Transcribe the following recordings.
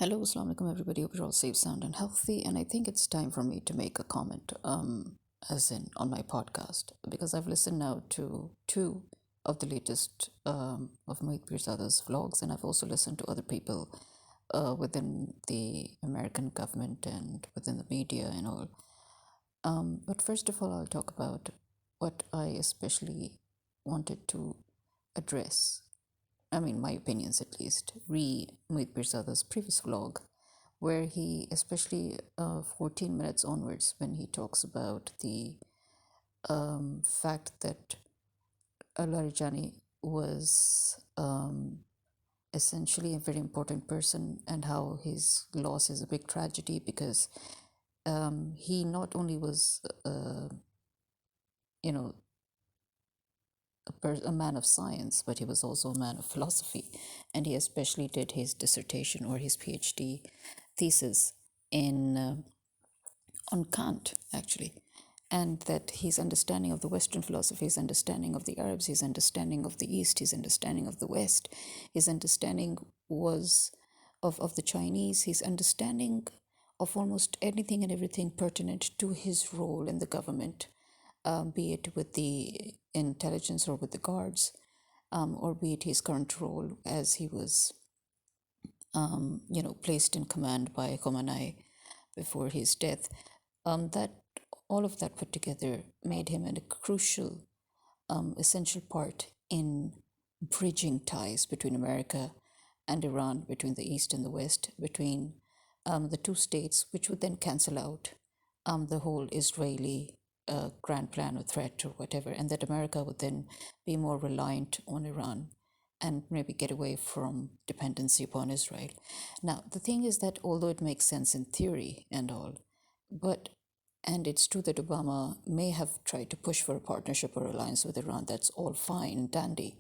Hello, Assalamu alaikum, everybody. Hope you're all safe, sound, and healthy. And I think it's time for me to make a comment, as in on my podcast, because I've listened now to two of the latest of Mohit Pirzada's vlogs, and I've also listened to other people within the American government and within the media and all. But first of all, I'll talk about what I especially wanted to address. I mean, my opinions at least, Mohit Pirzada's previous vlog, where he, especially 14 minutes onwards, when he talks about the fact that Larijani was essentially a very important person and how his loss is a big tragedy because he not only was, you know, a man of science, but he was also a man of philosophy. And he especially did his dissertation or his PhD thesis in on Kant, actually. And that his understanding of the Western philosophy, his understanding of the Arabs, his understanding of the East, his understanding of the West, his understanding was of the Chinese, his understanding of almost anything and everything pertinent to his role in the government, be it with the intelligence or with the guards, or be it his current role as he was, placed in command by Khomeini before his death. That all of that put together made him a crucial, essential part in bridging ties between America and Iran, between the East and the West, between the two states, which would then cancel out the whole Israeli grand plan or threat or whatever, and that America would then be more reliant on Iran and maybe get away from dependency upon Israel. Now, the thing is that although it makes sense in theory and all, but and it's true that Obama may have tried to push for a partnership or alliance with Iran. That's all fine and dandy.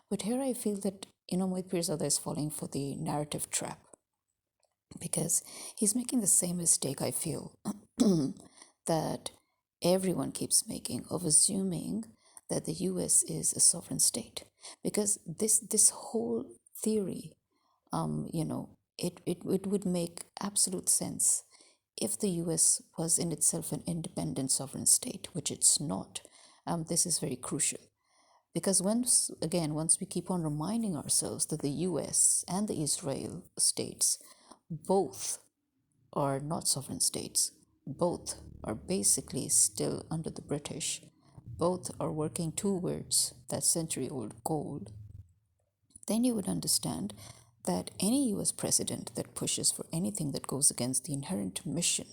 But here I feel that, Mohit Pirzada is falling for the narrative trap because he's making the same mistake, I feel, that everyone keeps making of assuming that the US is a sovereign state. Because this whole theory, it would make absolute sense if the US was in itself an independent sovereign state, which it's not. This is very crucial. Because once we keep on reminding ourselves that the US and the Israel states both are not sovereign states, both are basically still under the British, both are working towards that century old goal, then you would understand that any US president that pushes for anything that goes against the inherent mission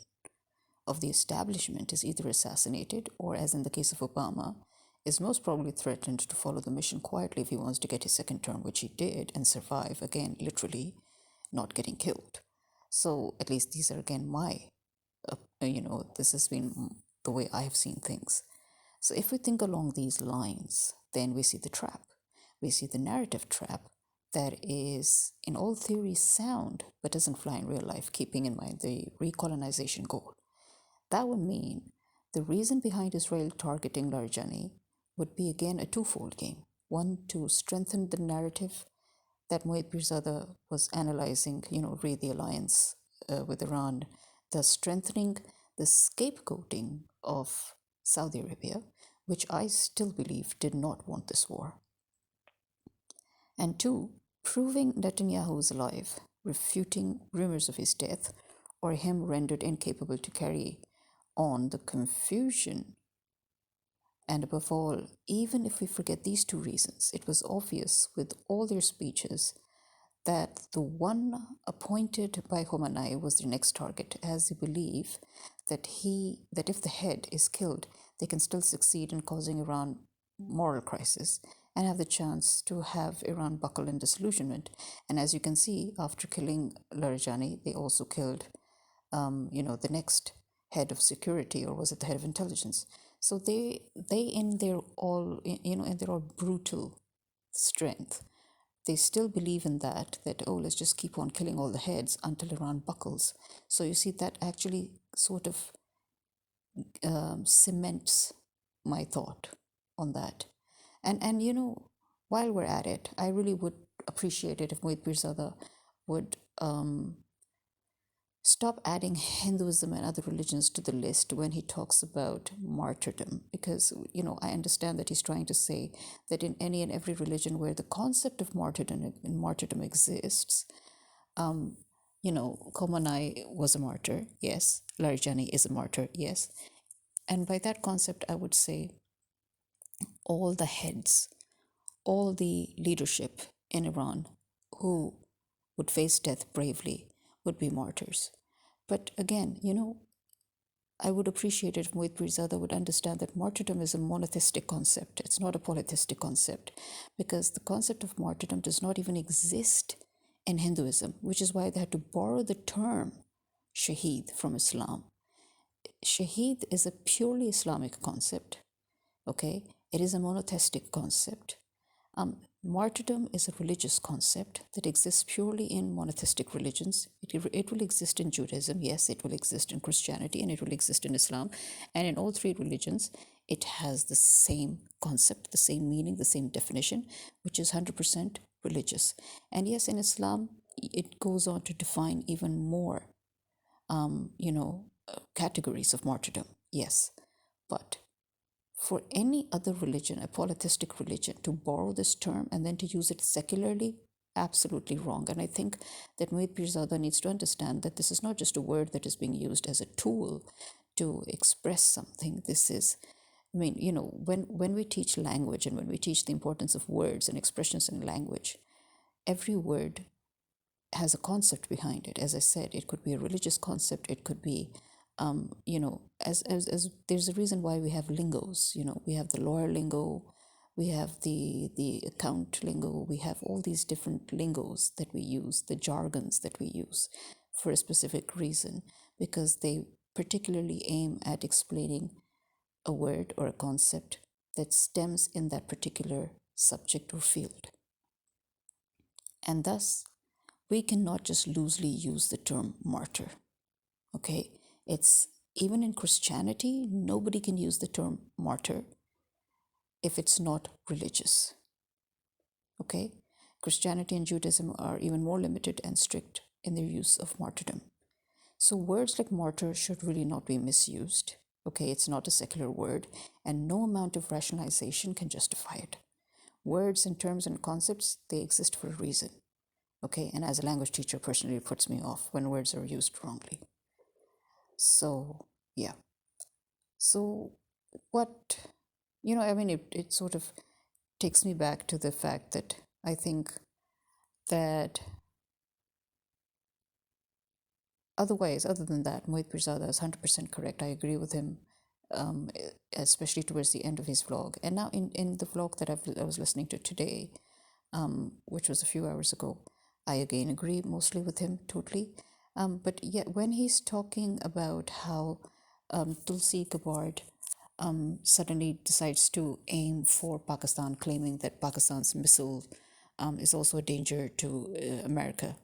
of the establishment is either assassinated or, as in the case of Obama, is most probably threatened to follow the mission quietly if he wants to get his second term, which he did, and survive, again, literally not getting killed. So at least these are, again, this has been the way I have seen things. So if we think along these lines, then we see the trap. We see the narrative trap that is, in all theories, sound, but doesn't fly in real life, keeping in mind the recolonization goal. That would mean the reason behind Israel targeting Larijani would be, again, a twofold game. One, to strengthen the narrative that Mohit Pirzada was analyzing, re the alliance with Iran, thus strengthening the scapegoating of Saudi Arabia, which I still believe did not want this war. And two, proving Netanyahu is alive, refuting rumors of his death or him rendered incapable to carry on the confusion. And above all, even if we forget these two reasons, it was obvious with all their speeches that the one appointed by Khomeini was their next target, as they believe that if the head is killed, they can still succeed in causing Iran moral crisis and have the chance to have Iran buckle in disillusionment. And as you can see, after killing Larijani, they also killed, the next head of security, or was it the head of intelligence? So they in their all, in their all brutal strength, they still believe in that let's just keep on killing all the heads until Iran buckles. So you see, that actually sort of cements my thought on that. And while we're at it, I really would appreciate it if Mohit Pirzada would stop adding Hinduism and other religions to the list when he talks about martyrdom, because I understand that he's trying to say that in any and every religion where the concept of martyrdom exists, Komanai was a martyr, yes. Larijani is a martyr, yes. And by that concept, I would say all the heads, all the leadership in Iran who would face death bravely would be martyrs. But again, I would appreciate it if Mohit Pirzada would understand that martyrdom is a monotheistic concept. It's not a polytheistic concept, because the concept of martyrdom does not even exist in Hinduism, which is why they had to borrow the term shaheed from Islam. Shaheed is a purely Islamic concept, okay? It is a monotheistic concept. Martyrdom is a religious concept that exists purely in monotheistic religions. It will exist in Judaism, yes, it will exist in Christianity, and it will exist in Islam. And in all three religions, it has the same concept, the same meaning, the same definition, which is 100% religious. And yes, in Islam, it goes on to define even more, categories of martyrdom, yes. But for any other religion, a polytheistic religion, to borrow this term and then to use it secularly, absolutely wrong. And I think that Mohit Pirzada needs to understand that this is not just a word that is being used as a tool to express something. This is, when we teach language and when we teach the importance of words and expressions in language, every word has a concept behind it. As I said, it could be a religious concept, it could be as there's a reason why we have lingos. We have the lawyer lingo, we have the account lingo, we have all these different lingos that we use, the jargons that we use for a specific reason, because they particularly aim at explaining a word or a concept that stems in that particular subject or field. And thus, we cannot just loosely use the term martyr, okay? It's even in Christianity, nobody can use the term martyr if it's not religious. Okay? Christianity and Judaism are even more limited and strict in their use of martyrdom. So words like martyr should really not be misused. Okay, it's not a secular word, and no amount of rationalization can justify it. Words and terms and concepts, they exist for a reason. Okay, and as a language teacher, personally, it puts me off when words are used wrongly. So, yeah. So, what, it sort of takes me back to the fact that I think that other than that, Mohit Pirzada is 100% correct. I agree with him, especially towards the end of his vlog. And now in the vlog that I was listening to today, which was a few hours ago, I again agree mostly with him totally. But yet when he's talking about how Tulsi Gabbard suddenly decides to aim for Pakistan, claiming that Pakistan's missile is also a danger to America.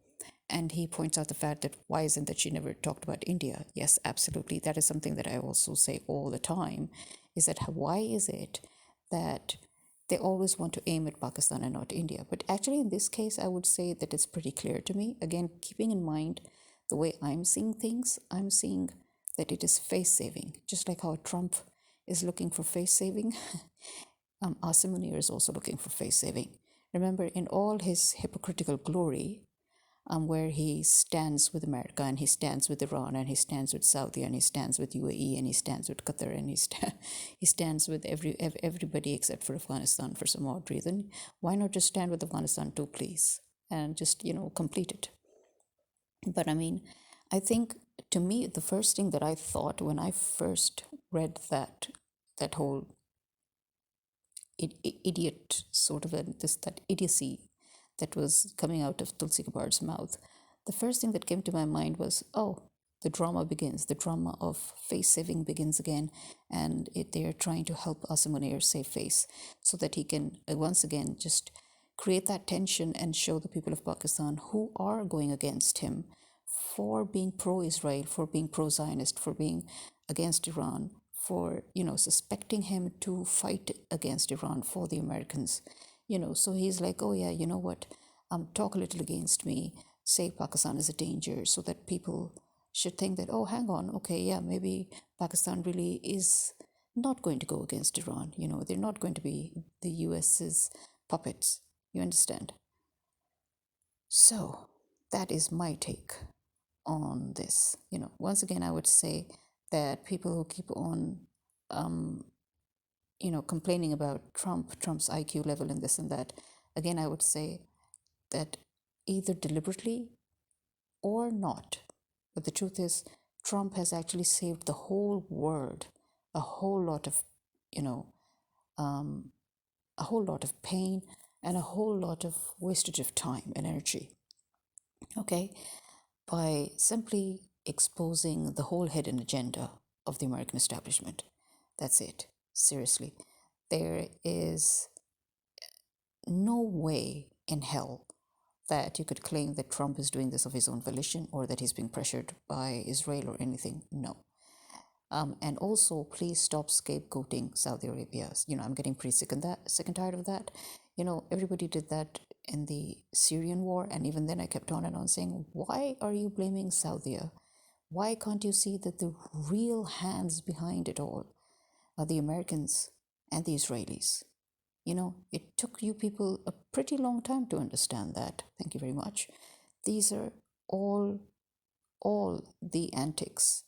And he points out the fact that why isn't that she never talked about India? Yes, absolutely. That is something that I also say all the time, is that why is it that they always want to aim at Pakistan and not India? But actually in this case, I would say that it's pretty clear to me. Again, keeping in mind the way I'm seeing things, I'm seeing that it is face saving. Just like how Trump is looking for face saving, Asim Munir is also looking for face saving. Remember, in all his hypocritical glory, where he stands with America and he stands with Iran and he stands with Saudi and he stands with UAE and he stands with Qatar and he stands with everybody except for Afghanistan for some odd reason. Why not just stand with Afghanistan too, please, and just complete it? But I think, to me, the first thing that I thought when I first read that whole idiot sort of that idiocy that was coming out of Tulsi Gabbard's mouth, the first thing that came to my mind was, oh, the drama begins. The drama of face saving begins again, and they are trying to help Asim Munir save face so that he can once again just create that tension and show the people of Pakistan who are going against him for being pro-Israel, for being pro-Zionist, for being against Iran, for suspecting him to fight against Iran for the Americans. So he's like, oh yeah, you know what, talk a little against me, say Pakistan is a danger, so that people should think that, oh, hang on, okay, yeah, maybe Pakistan really is not going to go against Iran. They're not going to be the US's puppets. You understand? So that is my take on this. Once again, I would say that people who keep on, complaining about Trump's IQ level and this and that, again, I would say that either deliberately or not. But the truth is, Trump has actually saved the whole world a whole lot of, you know, a whole lot of pain and a whole lot of wastage of time and energy. Okay, by simply exposing the whole hidden agenda of the American establishment. That's it. Seriously, there is no way in hell that you could claim that Trump is doing this of his own volition or that he's being pressured by Israel or anything. No. And also, please stop scapegoating Saudi Arabia. I'm getting pretty sick and tired of that. Everybody did that in the Syrian war, and even then I kept on and on saying, why are you blaming Saudi? Why can't you see that the real hands behind it all are the Americans and the Israelis? It took you people a pretty long time to understand that. Thank you very much. These are all the antics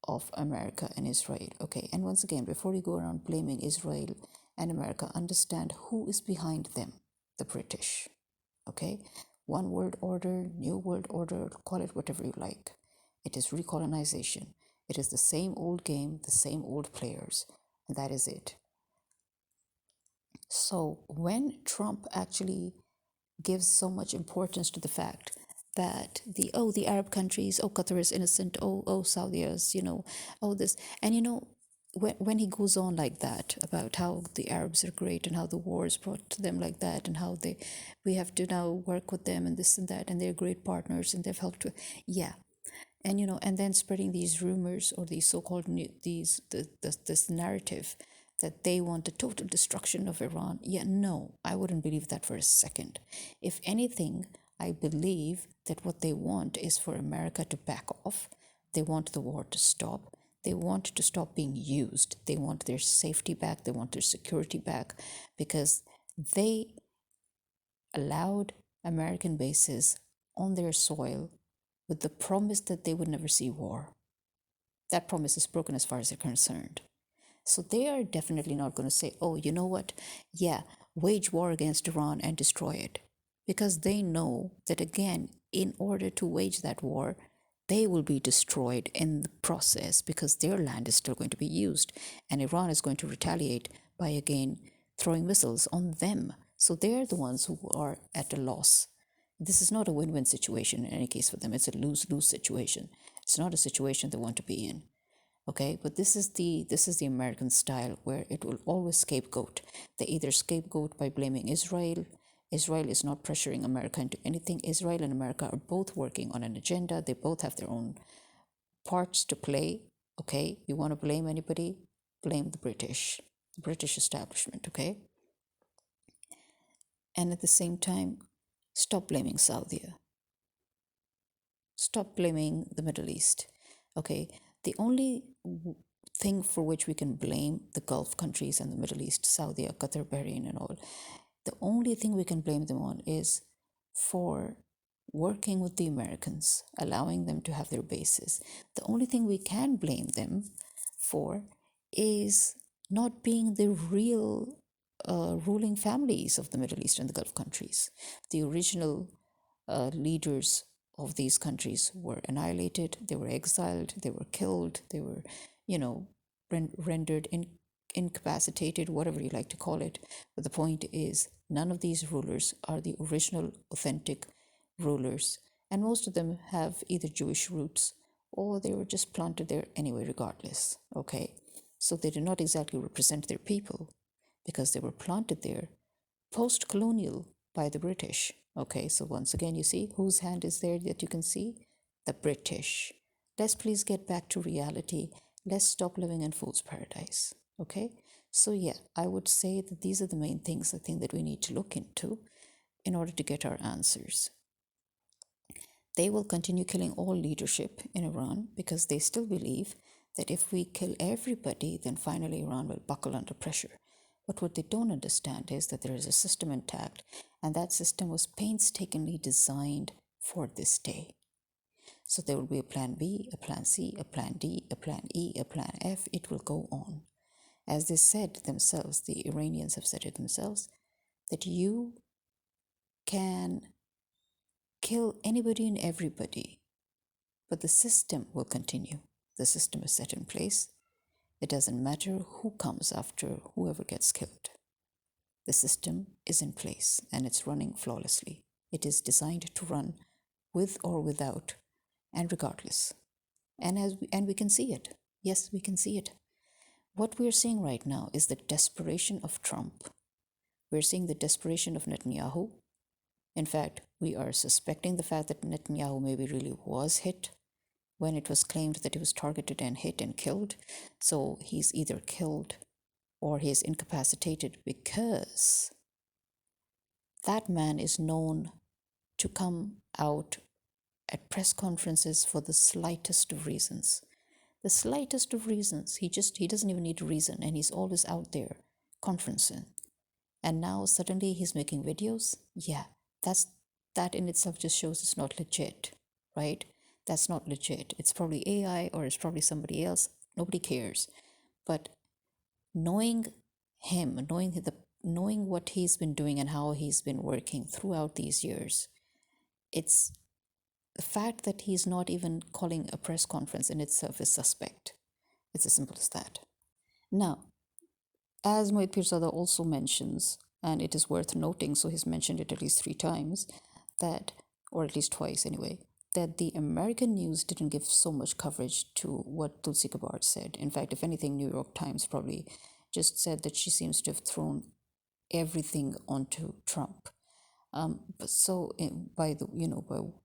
of America and Israel. Okay, and once again, before you go around blaming Israel and America, understand who is behind them. The British. Okay, one world order, new world order, call it whatever you like. It is recolonization. It is the same old game, the same old players, and that is it. So when Trump actually gives so much importance to the fact that the Arab countries, Qatar is innocent, Saudi is, this, and when he goes on like that about how the Arabs are great and how the war is brought to them like that and how we have to now work with them and this and that and they're great partners and they've helped yeah, and and then spreading these rumors or these so-called this narrative that they want the total destruction of Iran. Yeah, no, I wouldn't believe that for a second. If anything, I believe that what they want is for America to back off. They want the war to stop. They want to stop being used. They want their safety back. They want their security back because they allowed American bases on their soil with the promise that they would never see war. That promise is broken as far as they're concerned. So they are definitely not going to say, oh, you know what? Yeah, wage war against Iran and destroy it. Because they know that, again, in order to wage that war, they will be destroyed in the process because their land is still going to be used. And Iran is going to retaliate by, again, throwing missiles on them. So they're the ones who are at a loss. This is not a win-win situation in any case for them. It's a lose-lose situation. It's not a situation they want to be in. Okay, but this is the American style where it will always scapegoat. They either scapegoat by blaming Israel. Israel is not pressuring America into anything. Israel and America are both working on an agenda. They both have their own parts to play. Okay, you want to blame anybody? Blame the British establishment. Okay, and at the same time, stop blaming Saudi. Stop blaming the Middle East. Okay, the only thing for which we can blame the Gulf countries and the Middle East, Saudi, Qatar, Bahrain, and all, the only thing we can blame them on is for working with the Americans, allowing them to have their bases. The only thing we can blame them for is not being the real ruling families of the Middle East and the Gulf countries. The original leaders of these countries were annihilated, they were exiled, they were killed, they were, rendered incapacitated, whatever you like to call it. But the point is, none of these rulers are the original, authentic rulers. And most of them have either Jewish roots or they were just planted there anyway, regardless. Okay? So they do not exactly represent their people because they were planted there post colonial by the British. Okay, so once again, you see whose hand is there that you can see? The British. Let's please get back to reality. Let's stop living in fool's paradise. Okay, so yeah, I would say that these are the main things I think that we need to look into in order to get our answers. They will continue killing all leadership in Iran because they still believe that if we kill everybody, then finally Iran will buckle under pressure. But what they don't understand is that there is a system intact, and that system was painstakingly designed for this day. So there will be a plan B, a plan C, a plan D, a plan E, a plan F. It will go on. As they said themselves, the Iranians have said it themselves, that you can kill anybody and everybody, but the system will continue. The system is set in place. It doesn't matter who comes after whoever gets killed. The system is in place and it's running flawlessly. It is designed to run with or without and regardless. And we can see it. Yes, we can see it. What we're seeing right now is the desperation of Trump. We're seeing the desperation of Netanyahu. In fact, we are suspecting the fact that Netanyahu maybe really was hit when it was claimed that he was targeted and hit and killed. So he's either killed or he is incapacitated, because that man is known to come out at press conferences for the slightest of reasons. The slightest of reasons. He doesn't even need a reason, and he's always out there conferencing. And now suddenly he's making videos. Yeah, that in itself just shows it's not legit, right? That's not legit. It's probably AI or it's probably somebody else. Nobody cares. But knowing him, knowing what he's been doing and how he's been working throughout these years, it's the fact that he's not even calling a press conference in itself is suspect. It's as simple as that. Now, as Mohit Pirzada also mentions, and it is worth noting, so he's mentioned it at least 3 times, that, or at least twice anyway, that the American news didn't give so much coverage to what Tulsi Gabbard said. In fact, if anything, New York Times probably just said that she seems to have thrown everything onto Trump. But so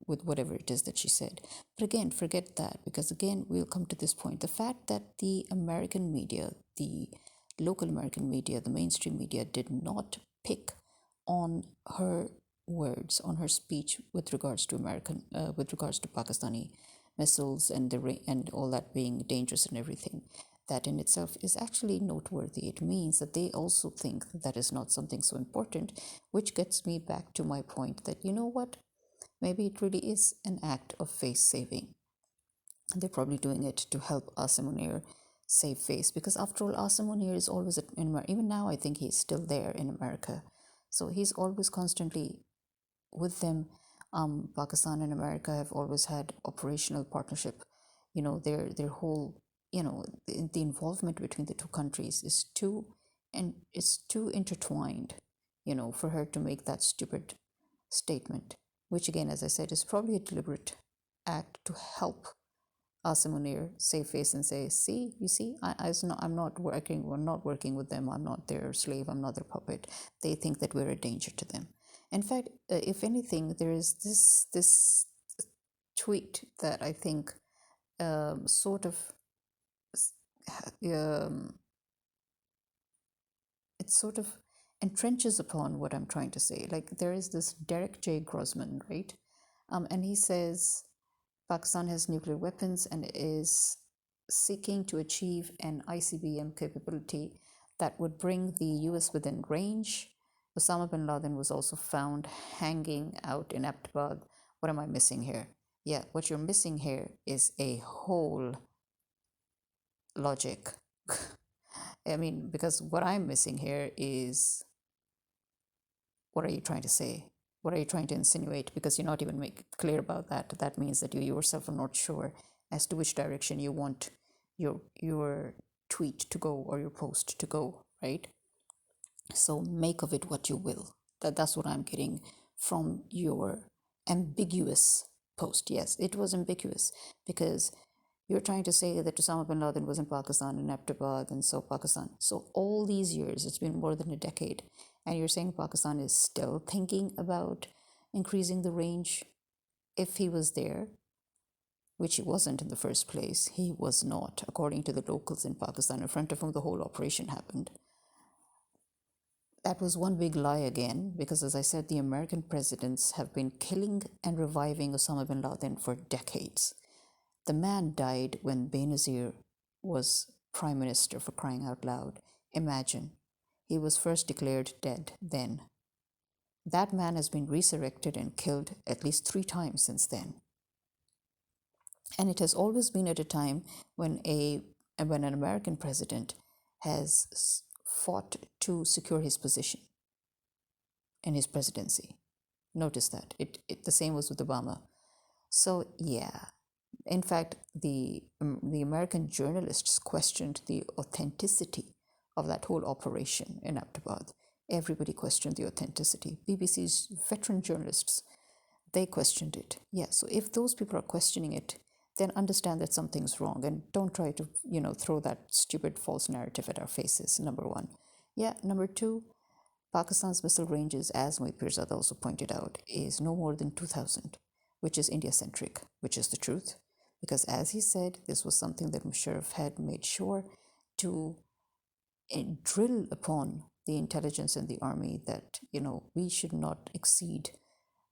with whatever it is that she said. But again, forget that, because again, we'll come to this point. The fact that the American media, the local American media, the mainstream media did not pick on her words, on her speech with regards to Pakistani missiles and and all that being dangerous and everything, that in itself is actually noteworthy. It means that they also think that is not something so important, which gets me back to my point that, you know what, maybe it really is an act of face saving. They're probably doing it to help Asim Munir save face, because after all, Asim Munir is always in America. Even now, I think he's still there in America. So he's always constantly with them. Pakistan and America have always had operational partnership. Their whole, the involvement between the two countries is too intertwined, for her to make that stupid statement, which again, as I said, is probably a deliberate act to help Asim Munir save face and say, see, you see, I'm not working, we're not working with them, I'm not their slave, I'm not their puppet. They think that we're a danger to them. In fact, if anything, there is this tweet that I think sort of it sort of entrenches upon what I'm trying to say. Like, there is this Derek J. Grossman, right? And he says Pakistan has nuclear weapons and is seeking to achieve an ICBM capability that would bring the US within range. Osama bin Laden was also found hanging out in Abbottabad. What am I missing here? Yeah, what you're missing here is a whole logic. I mean, because what I'm missing here is, what are you trying to say? What are you trying to insinuate? Because you're not even clear about that. That means that you yourself are not sure as to which direction you want your tweet to go or your post to go, right? So make of it what you will. That's what I'm getting from your ambiguous post. Yes, it was ambiguous, because you're trying to say that Osama bin Laden was in Pakistan in Abbottabad, and so Pakistan. So all these years, it's been more than a decade, and you're saying Pakistan is still thinking about increasing the range if he was there, which he wasn't in the first place. He was not, according to the locals in Pakistan, in front of whom the whole operation happened. that was one big lie again, because as I said, the American presidents have been killing and reviving Osama bin Laden for decades. The man died when Benazir was prime minister, for crying out loud. Imagine. He was first declared dead then. That man has been resurrected and killed at least 3 times since then. And it has always been at a time when an American president has fought to secure his position in his presidency. Notice that. The same was with Obama. So yeah, in fact, the American journalists questioned the authenticity of that whole operation in Abbottabad. Everybody questioned the authenticity. BBC's veteran journalists, they questioned it. Yeah, so if those people are questioning it, then understand that something's wrong, and don't try to, throw that stupid false narrative at our faces, number one. Yeah, number two, Pakistan's missile ranges, as Mohit Pirzada also pointed out, is no more than 2,000, which is India-centric, which is the truth. Because as he said, this was something that Musharraf had made sure to drill upon the intelligence and the army that, we should not exceed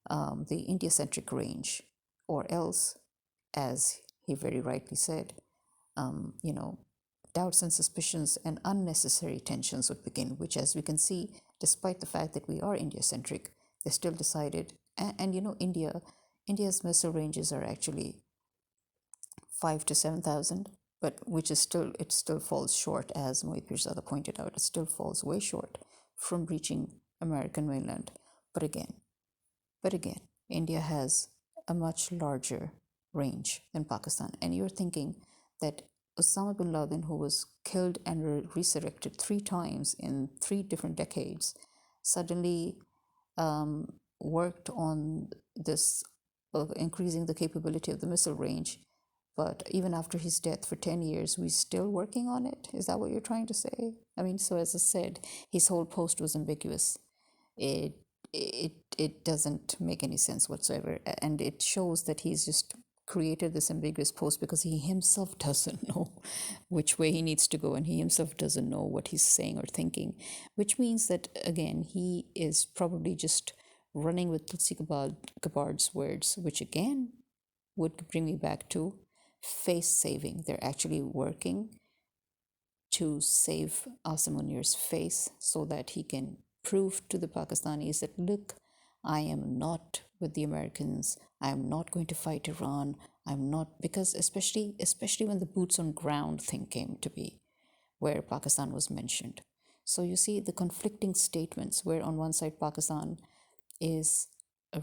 the India-centric range, or else, as he very rightly said, doubts and suspicions and unnecessary tensions would begin, which, as we can see, despite the fact that we are India-centric, they still decided, and India's missile ranges are actually 5 to 7,000, but it still falls short, as Mohit Pirzada pointed out. It still falls way short from reaching American mainland. But again, India has a much larger range than Pakistan. And you're thinking that Osama bin Laden, who was killed and resurrected 3 times in 3 different decades, suddenly worked on this of increasing the capability of the missile range. But even after his death for 10 years, we're still working on it. Is that what you're trying to say? I mean, so as I said, his whole post was ambiguous. It doesn't make any sense whatsoever. And it shows that he's just created this ambiguous post because he himself doesn't know which way he needs to go, and he himself doesn't know what he's saying or thinking, which means that, again, he is probably just running with Tulsi Gabbard's words, which again would bring me back to face saving. They're actually working to save Asim Munir's face so that he can prove to the Pakistanis that, look, I am not with the Americans. I am not going to fight Iran. I'm not, because especially when the boots on ground thing came to be, where Pakistan was mentioned. So you see the conflicting statements, where on one side Pakistan is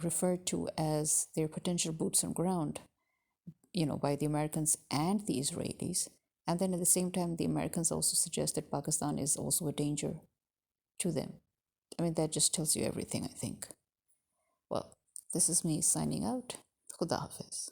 referred to as their potential boots on ground, by the Americans and the Israelis. And then at the same time, the Americans also suggest that Pakistan is also a danger to them. I mean, that just tells you everything, I think. Well, this is me signing out. Khuda Hafiz.